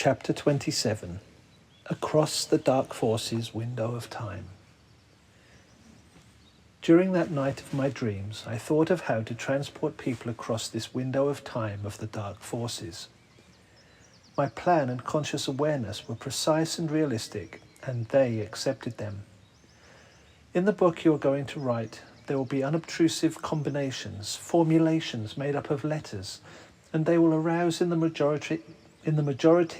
Chapter 27. Across the Dark Forces Window of Time. During that night of my dreams, I thought of how to transport people across this window of time of the dark forces. My plan and conscious awareness were precise and realistic, and they accepted them. In the book you are going to write, there will be unobtrusive combinations, formulations made up of letters, and they will arouse in the majority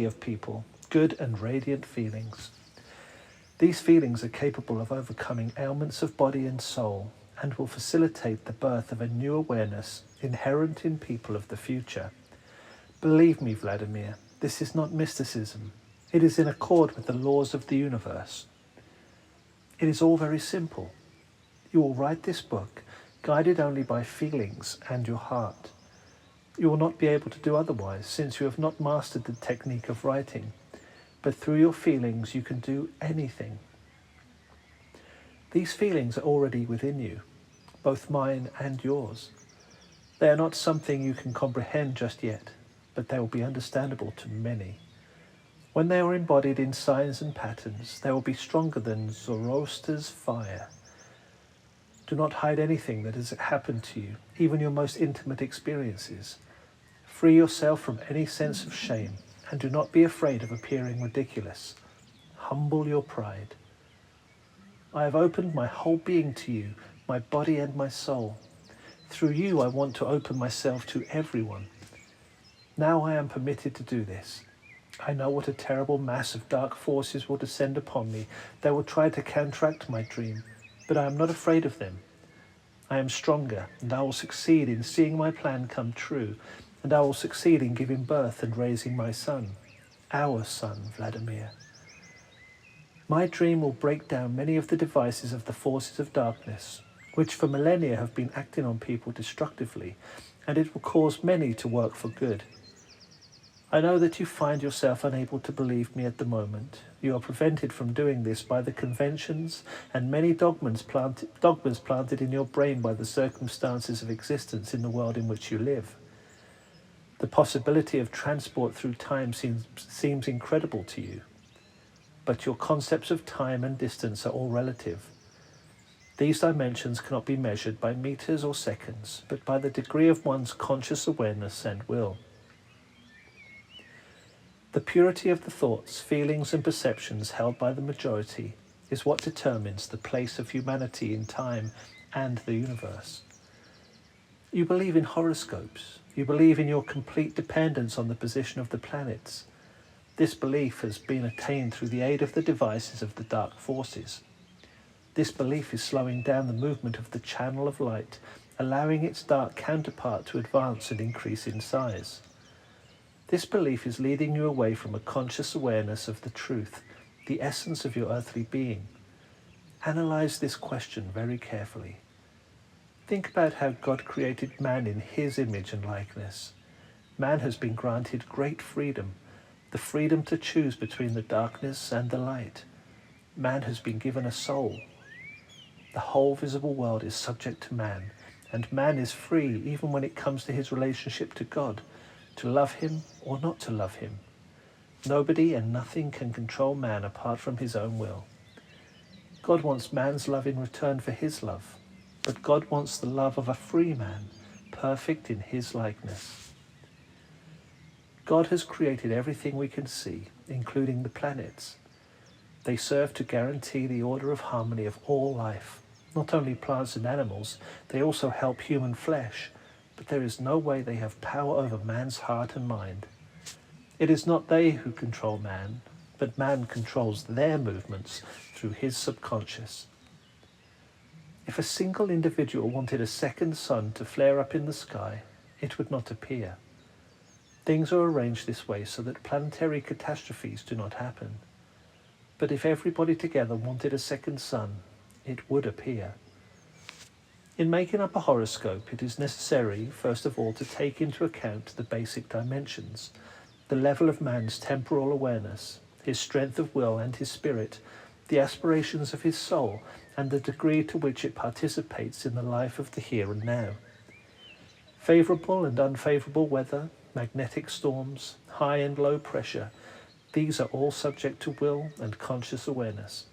of people good and radiant feelings. These feelings are capable of overcoming ailments of body and soul and will facilitate the birth of a new awareness inherent in people of the future. Believe me, Vladimir, this is not mysticism. It is in accord with the laws of the universe. It is all very simple. You will write this book guided only by feelings and your heart. You will not be able to do otherwise, since you have not mastered the technique of writing. But through your feelings you can do anything. These feelings are already within you, both mine and yours. They are not something you can comprehend just yet, but they will be understandable to many. When they are embodied in signs and patterns, they will be stronger than Zoroaster's fire. Do not hide anything that has happened to you, even your most intimate experiences. Free yourself from any sense of shame, and do not be afraid of appearing ridiculous. Humble your pride. I have opened my whole being to you, my body and my soul. Through you I want to open myself to everyone. Now I am permitted to do this. I know what a terrible mass of dark forces will descend upon me. They will try to counteract my dream, but I am not afraid of them. I am stronger, and I will succeed in seeing my plan come true, and I will succeed in giving birth and raising my son, our son, Vladimir. My dream will break down many of the devices of the forces of darkness, which for millennia have been acting on people destructively, and it will cause many to work for good. I know that you find yourself unable to believe me at the moment. You are prevented from doing this by the conventions and many dogmas planted in your brain by the circumstances of existence in the world in which you live. The possibility of transport through time seems incredible to you, but your concepts of time and distance are all relative. These dimensions cannot be measured by meters or seconds, but by the degree of one's conscious awareness and will. The purity of the thoughts, feelings and perceptions held by the majority is what determines the place of humanity in time and the universe. You believe in horoscopes. You believe in your complete dependence on the position of the planets. This belief has been attained through the aid of the devices of the dark forces. This belief is slowing down the movement of the channel of light, allowing its dark counterpart to advance and increase in size. This belief is leading you away from a conscious awareness of the truth, the essence of your earthly being. Analyze this question very carefully. Think about how God created man in his image and likeness. Man has been granted great freedom, the freedom to choose between the darkness and the light. Man has been given a soul. The whole visible world is subject to man, and man is free even when it comes to his relationship to God, to love him or not to love him. Nobody and nothing can control man apart from his own will. God wants man's love in return for his love. But God wants the love of a free man, perfect in his likeness. God has created everything we can see, including the planets. They serve to guarantee the order of harmony of all life. Not only plants and animals, they also help human flesh, but there is no way they have power over man's heart and mind. It is not they who control man, but man controls their movements through his subconscious. If a single individual wanted a second sun to flare up in the sky, it would not appear. Things are arranged this way so that planetary catastrophes do not happen. But if everybody together wanted a second sun, it would appear. In making up a horoscope, it is necessary, first of all, to take into account the basic dimensions, the level of man's temporal awareness, his strength of will and his spirit, the aspirations of his soul, and the degree to which it participates in the life of the here and now. Favourable and unfavourable weather, magnetic storms, high and low pressure, These are all subject to will and conscious awareness.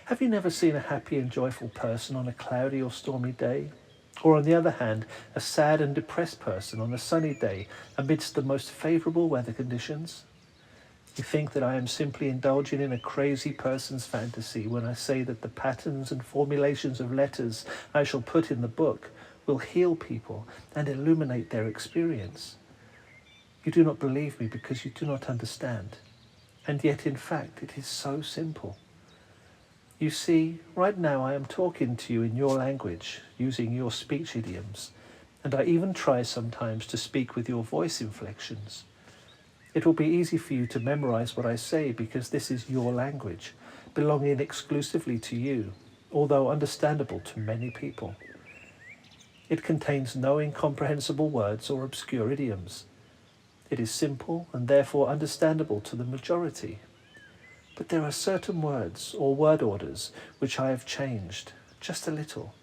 Have you never seen a happy and joyful person on a cloudy or stormy day? Or on the other hand, a sad and depressed person on a sunny day amidst the most favourable weather conditions? You think that I am simply indulging in a crazy person's fantasy when I say that the patterns and formulations of letters I shall put in the book will heal people and illuminate their experience. You do not believe me because you do not understand. And yet, in fact, it is so simple. You see, right now I am talking to you in your language, using your speech idioms, and I even try sometimes to speak with your voice inflections. It will be easy for you to memorize what I say because this is your language, belonging exclusively to you, although understandable to many people. It contains no incomprehensible words or obscure idioms. It is simple and therefore understandable to the majority. But there are certain words or word orders which I have changed, just a little,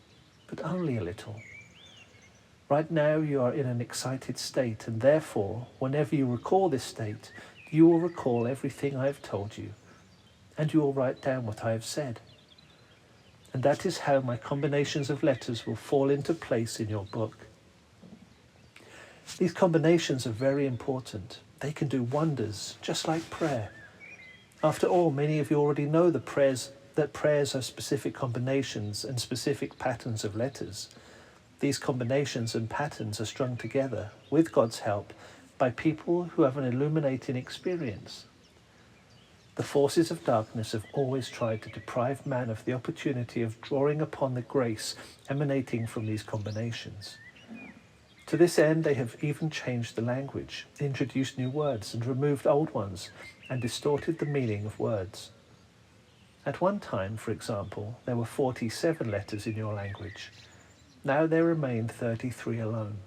but only a little. Right now you are in an excited state, and therefore, whenever you recall this state, you will recall everything I have told you, and you will write down what I have said. And that is how my combinations of letters will fall into place in your book. These combinations are very important. They can do wonders, just like prayer. After all, many of you already know that prayers are specific combinations and specific patterns of letters. These combinations and patterns are strung together, with God's help, by people who have an illuminating experience. The forces of darkness have always tried to deprive man of the opportunity of drawing upon the grace emanating from these combinations. To this end, they have even changed the language, introduced new words and removed old ones, and distorted the meaning of words. At one time, for example, there were 47 letters in your language. Now there remain 33 alone.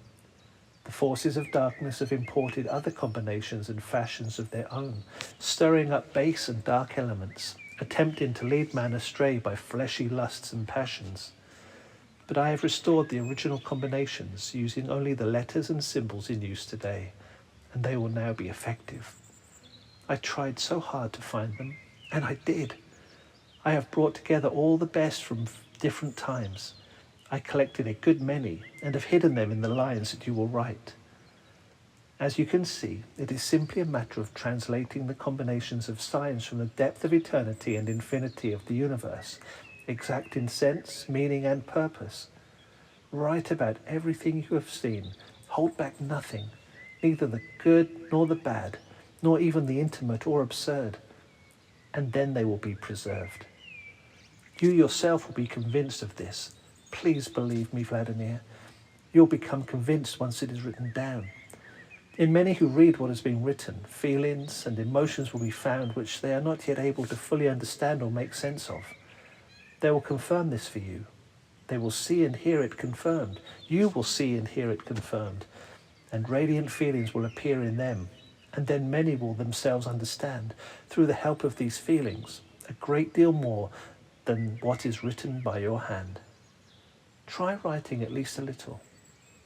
The forces of darkness have imported other combinations and fashions of their own, stirring up base and dark elements, attempting to lead man astray by fleshy lusts and passions. But I have restored the original combinations using only the letters and symbols in use today, and they will now be effective. I tried so hard to find them, and I did. I have brought together all the best from different times. I collected a good many and have hidden them in the lines that you will write. As you can see, it is simply a matter of translating the combinations of signs from the depth of eternity and infinity of the universe, exact in sense, meaning and purpose. Write about everything you have seen, hold back nothing, neither the good nor the bad, nor even the intimate or absurd, and then they will be preserved. You yourself will be convinced of this. Please believe me, Vladimir. You'll become convinced once it is written down. In many who read what has been written, feelings and emotions will be found which they are not yet able to fully understand or make sense of. They will confirm this for you. They will see and hear it confirmed. You will see and hear it confirmed. And radiant feelings will appear in them. And then many will themselves understand, through the help of these feelings, a great deal more than what is written by your hand. Try writing at least a little.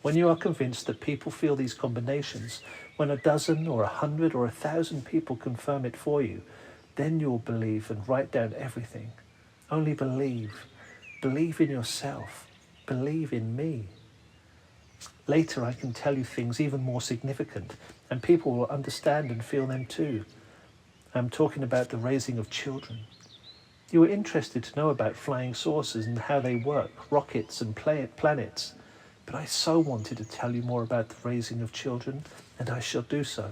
When you are convinced that people feel these combinations, when a dozen or 100 or 1,000 people confirm it for you, then you will believe and write down everything. Only believe. Believe in yourself. Believe in me. Later I can tell you things even more significant, and people will understand and feel them too. I'm talking about the raising of children. You were interested to know about flying saucers and how they work, rockets and planets. But I so wanted to tell you more about the raising of children, and I shall do so.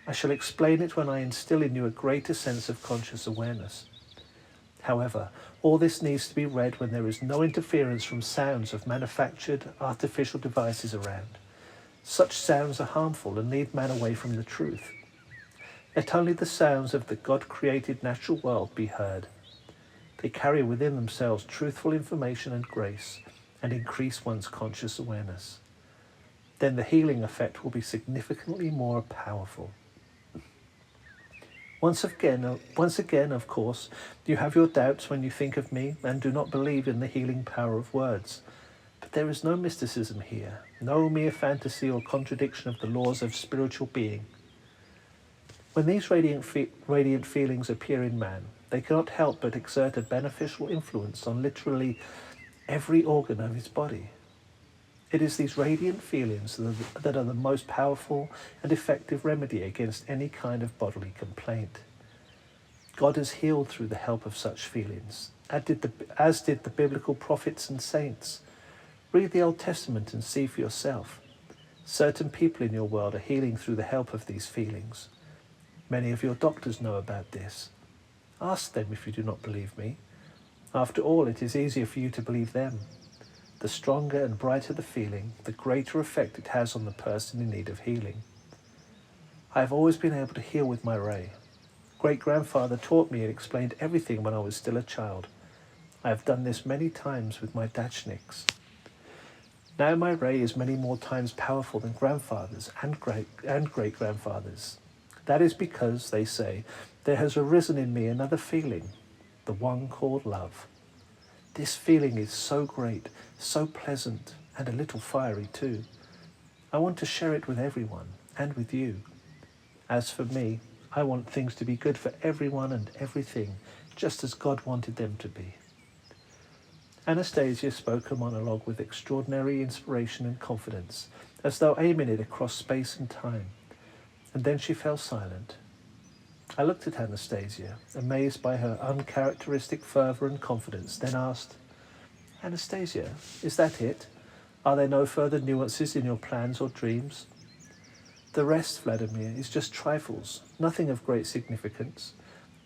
I shall explain it when I instill in you a greater sense of conscious awareness. However, all this needs to be read when there is no interference from sounds of manufactured, artificial devices around. Such sounds are harmful and lead man away from the truth. Let only the sounds of the God-created natural world be heard. They carry within themselves truthful information and grace, and increase one's conscious awareness. Then the healing effect will be significantly more powerful. Once again, of course, you have your doubts when you think of me and do not believe in the healing power of words. But there is no mysticism here, no mere fantasy or contradiction of the laws of spiritual being. When these radiant feelings appear in man, they cannot help but exert a beneficial influence on literally every organ of his body. It is these radiant feelings that are the most powerful and effective remedy against any kind of bodily complaint. God has healed through the help of such feelings, as did the biblical prophets and saints. Read the Old Testament and see for yourself. Certain people in your world are healing through the help of these feelings. Many of your doctors know about this. Ask them if you do not believe me. After all, it is easier for you to believe them. The stronger and brighter the feeling, the greater effect it has on the person in need of healing. I have always been able to heal with my ray. Great-grandfather taught me and explained everything when I was still a child. I have done this many times with my dachniks. Now my ray is many more times powerful than grandfathers and great-grandfathers. That is because, they say, there has arisen in me another feeling, the one called love. This feeling is so great, so pleasant, and a little fiery too. I want to share it with everyone, and with you. As for me, I want things to be good for everyone and everything, just as God wanted them to be. Anastasia spoke her monologue with extraordinary inspiration and confidence, as though aiming it across space and time, and then she fell silent. I looked at Anastasia, amazed by her uncharacteristic fervour and confidence, then asked, Anastasia, is that it? Are there no further nuances in your plans or dreams? The rest, Vladimir, is just trifles, nothing of great significance.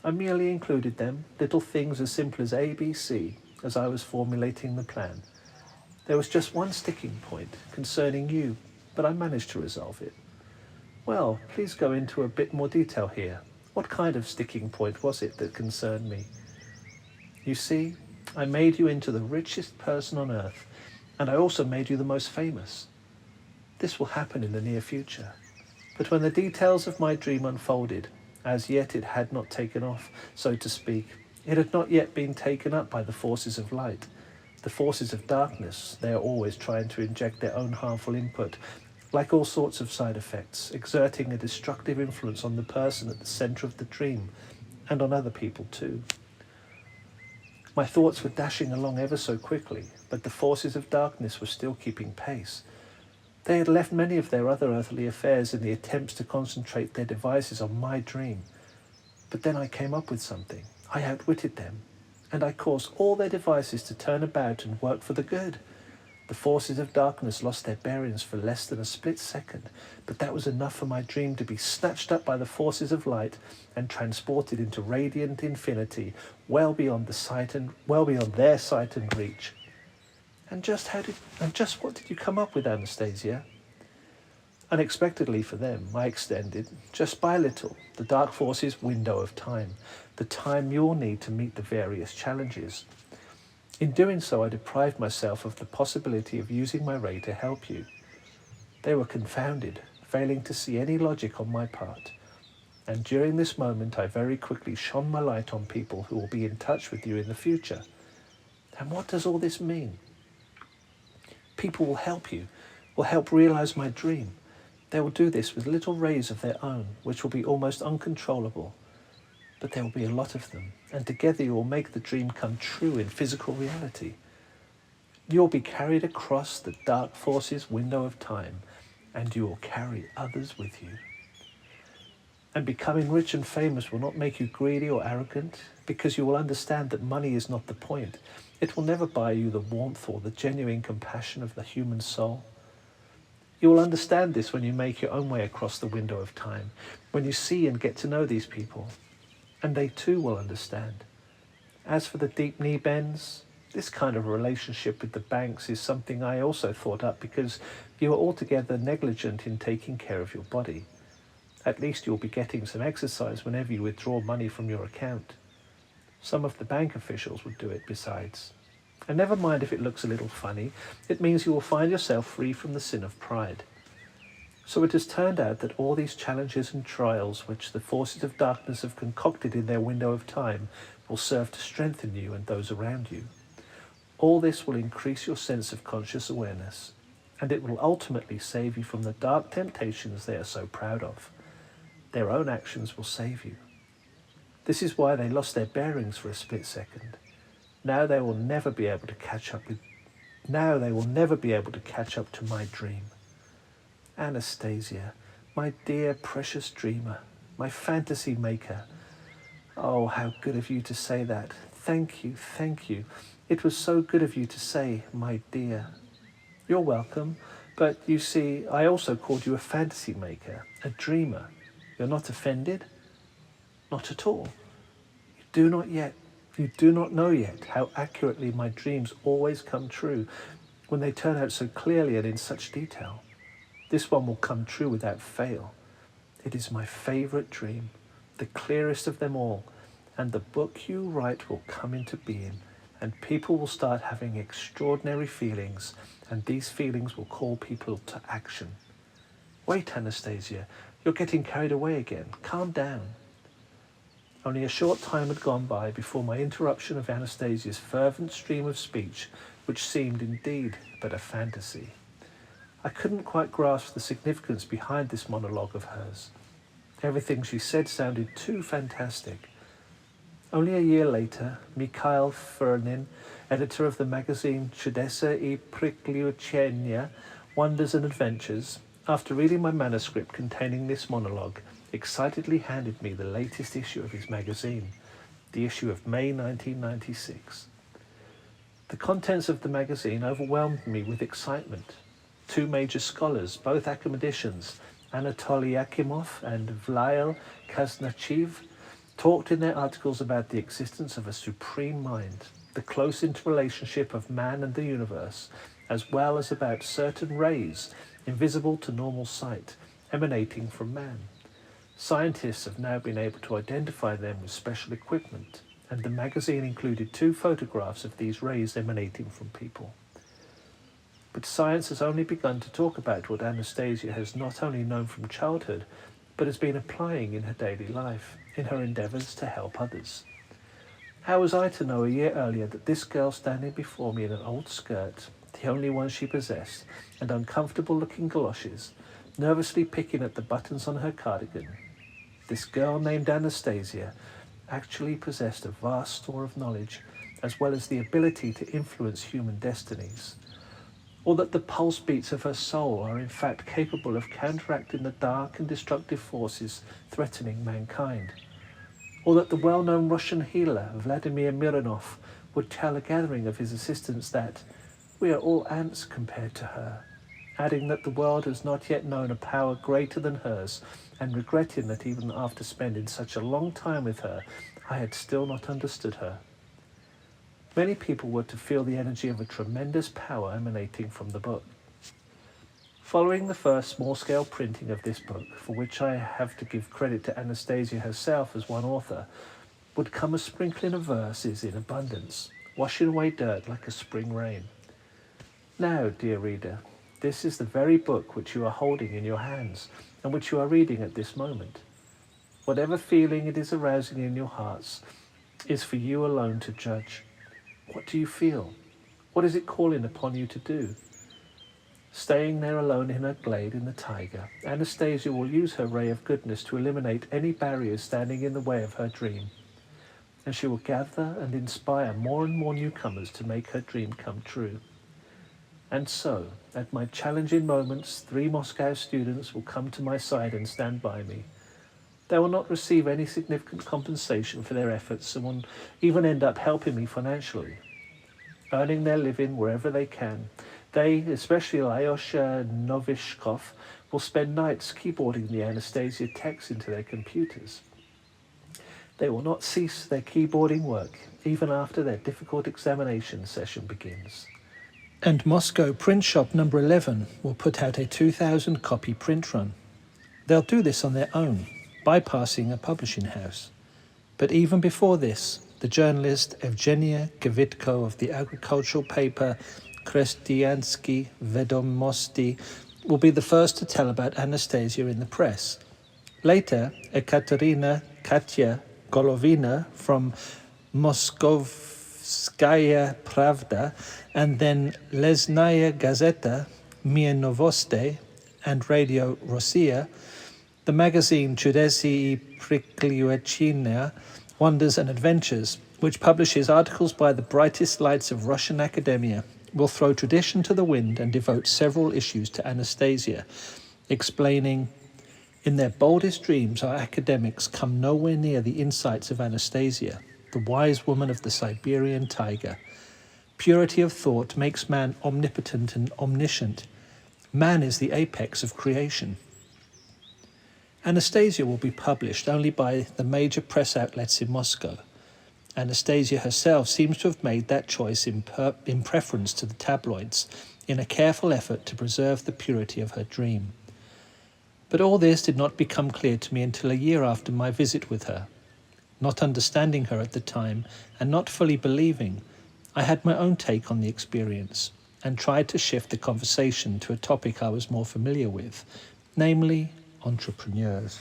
I merely included them, little things as simple as A, B, C, as I was formulating the plan. There was just one sticking point concerning you, but I managed to resolve it. Well, please go into a bit more detail here. What kind of sticking point was it that concerned me? You see, I made you into the richest person on earth, and I also made you the most famous. This will happen in the near future. But when the details of my dream unfolded, as yet it had not taken off, so to speak. It had not yet been taken up by the forces of light. The forces of darkness, they are always trying to inject their own harmful input, like all sorts of side effects, exerting a destructive influence on the person at the centre of the dream, and on other people too. My thoughts were dashing along ever so quickly, but the forces of darkness were still keeping pace. They had left many of their other earthly affairs in the attempts to concentrate their devices on my dream. But then I came up with something. I outwitted them, and I caused all their devices to turn about and work for the good. The forces of darkness lost their bearings for less than a split second, but that was enough for my dream to be snatched up by the forces of light and transported into radiant infinity, well beyond their sight and reach. And just what did you come up with, Anastasia? Unexpectedly for them, I extended, just by a little, the dark forces' window of time, the time you'll need to meet the various challenges. In doing so, I deprived myself of the possibility of using my ray to help you. They were confounded, failing to see any logic on my part. And during this moment, I very quickly shone my light on people who will be in touch with you in the future. And what does all this mean? People will help you, will help realize my dream. They will do this with little rays of their own, which will be almost uncontrollable. But there will be a lot of them, and together you will make the dream come true in physical reality. You will be carried across the dark forces' window of time, and you will carry others with you. And becoming rich and famous will not make you greedy or arrogant, because you will understand that money is not the point. It will never buy you the warmth or the genuine compassion of the human soul. You will understand this when you make your own way across the window of time, when you see and get to know these people. And they too will understand. As for the deep knee bends, this kind of relationship with the banks is something I also thought up because you are altogether negligent in taking care of your body. At least you'll be getting some exercise whenever you withdraw money from your account. Some of the bank officials would do it besides. And never mind if it looks a little funny, it means you will find yourself free from the sin of pride. So it has turned out that all these challenges and trials which the forces of darkness have concocted in their window of time will serve to strengthen you and those around you. All this will increase your sense of conscious awareness, and it will ultimately save you from the dark temptations they are so proud of. Their own actions will save you. This is why they lost their bearings for a split second. Now they will never be able to catch up to my dream. Anastasia, my dear precious dreamer, my fantasy maker. Oh, how good of you to say that. Thank you, thank you. It was so good of you to say, my dear. You're welcome, but you see, I also called you a fantasy maker, a dreamer. You're not offended? Not at all. You do not know yet how accurately my dreams always come true when they turn out so clearly and in such detail. This one will come true without fail. It is my favourite dream, the clearest of them all, and the book you write will come into being, and people will start having extraordinary feelings, and these feelings will call people to action. Wait, Anastasia, you're getting carried away again. Calm down. Only a short time had gone by before my interruption of Anastasia's fervent stream of speech, which seemed indeed but a fantasy. I couldn't quite grasp the significance behind this monologue of hers. Everything she said sounded too fantastic. Only a year later, Mikhail Fernin, editor of the magazine Chudesa I Prikljuchenia, Wonders and Adventures, after reading my manuscript containing this monologue, excitedly handed me the latest issue of his magazine, the issue of May 1996. The contents of the magazine overwhelmed me with excitement. Two major scholars, both academicians, Anatoly Yakimov and Vladimir Kaznachev, talked in their articles about the existence of a supreme mind, the close interrelationship of man and the universe, as well as about certain rays, invisible to normal sight, emanating from man. Scientists have now been able to identify them with special equipment, and the magazine included 2 photographs of these rays emanating from people. But science has only begun to talk about what Anastasia has not only known from childhood, but has been applying in her daily life, in her endeavours to help others. How was I to know a year earlier that this girl standing before me in an old skirt, the only one she possessed, and uncomfortable-looking galoshes, nervously picking at the buttons on her cardigan, this girl named Anastasia actually possessed a vast store of knowledge, as well as the ability to influence human destinies, or that the pulse beats of her soul are in fact capable of counteracting the dark and destructive forces threatening mankind, or that the well-known Russian healer Vladimir Mironov would tell a gathering of his assistants that we are all ants compared to her, adding that the world has not yet known a power greater than hers, and regretting that even after spending such a long time with her, I had still not understood her. Many people were to feel the energy of a tremendous power emanating from the book. Following the first small-scale printing of this book, for which I have to give credit to Anastasia herself as one author, would come a sprinkling of verses in abundance, washing away dirt like a spring rain. Now, dear reader, this is the very book which you are holding in your hands and which you are reading at this moment. Whatever feeling it is arousing in your hearts is for you alone to judge. What do you feel? What is it calling upon you to do? Staying there alone in her glade in the taiga, Anastasia will use her ray of goodness to eliminate any barriers standing in the way of her dream, and she will gather and inspire more and more newcomers to make her dream come true. And so, at my challenging moments, 3 Moscow students will come to my side and stand by me. They will not receive any significant compensation for their efforts and will even end up helping me financially, earning their living wherever they can. They, especially Lyosha Novishkov, will spend nights keyboarding the Anastasia text into their computers. They will not cease their keyboarding work, even after their difficult examination session begins. And Moscow Print Shop number 11 will put out a 2,000-copy print run. They'll do this on their own, bypassing a publishing house. But even before this, the journalist Evgenia Gavitko of the agricultural paper Krestiansky Vedomosti will be the first to tell about Anastasia in the press. Later, Ekaterina Katya Golovina from Moskovskaya Pravda, and then Lesnaya Gazeta, Mia Novosti, and Radio Rossiya, The magazine Czudesi I Priključenia, Wonders and Adventures, which publishes articles by the brightest lights of Russian academia, will throw tradition to the wind and devote several issues to Anastasia, explaining, in their boldest dreams, our academics come nowhere near the insights of Anastasia, the wise woman of the Siberian taiga. Purity of thought makes man omnipotent and omniscient. Man is the apex of creation. Anastasia will be published only by the major press outlets in Moscow. Anastasia herself seems to have made that choice in preference to the tabloids, in a careful effort to preserve the purity of her dream. But all this did not become clear to me until a year after my visit with her. Not understanding her at the time, and not fully believing, I had my own take on the experience, and tried to shift the conversation to a topic I was more familiar with, namely entrepreneurs.